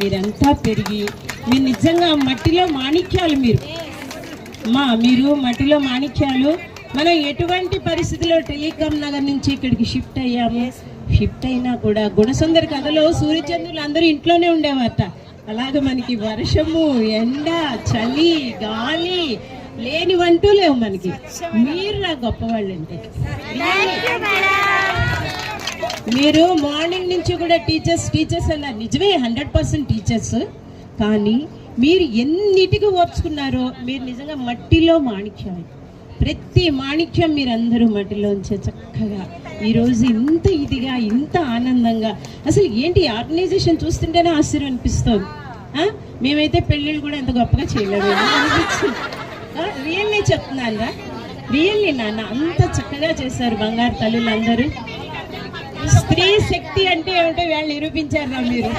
మీరంతా పెరిగి మీరు నిజంగా మట్టిలో మాణిక్యాలు. మీరు మట్టిలో మాణిక్యాలు. మనం ఎటువంటి పరిస్థితిలో టెలికాం నగర్ నుంచి ఇక్కడికి షిఫ్ట్ అయ్యాము. షిఫ్ట్ అయినా కూడా గుణసుందరి కథలో సూర్యచంద్రులు అందరూ ఇంట్లోనే ఉండేవారట. అలాగే మనకి వర్షము, ఎండ, చలి, గాలి లేనివంటూ లేవు మనకి. మీరు నా గొప్పవాళ్ళు అంటే మీరు మార్నింగ్ నుంచి కూడా టీచర్స్ అన్నారు. నిజమే, 100% టీచర్స్. కానీ మీరు ఎన్నిటికి ఓర్చుకున్నారో మీరు నిజంగా మట్టిలో మాణిక్యాలు. ప్రతి మాణిక్యం మీరందరూ మట్టిలోంచే చక్కగా ఈరోజు ఇంత ఇదిగా, ఇంత ఆనందంగా. అసలు ఏంటి ఆర్గనైజేషన్ చూస్తుంటేనే ఆశ్చర్యం అనిపిస్తుంది. మేమైతే పెళ్ళిళ్ళు కూడా ఎంత గొప్పగా చేయలేము అనిపించింది. రియల్లీ చెప్తున్నాను, రియల్లీ నాన్న అంత చక్కగా చేశారు బంగారు తల్లులు అందరూ. స్త్రీ శక్తి అంటే ఏమిటో వాళ్ళు నిరూపించారు మీరు.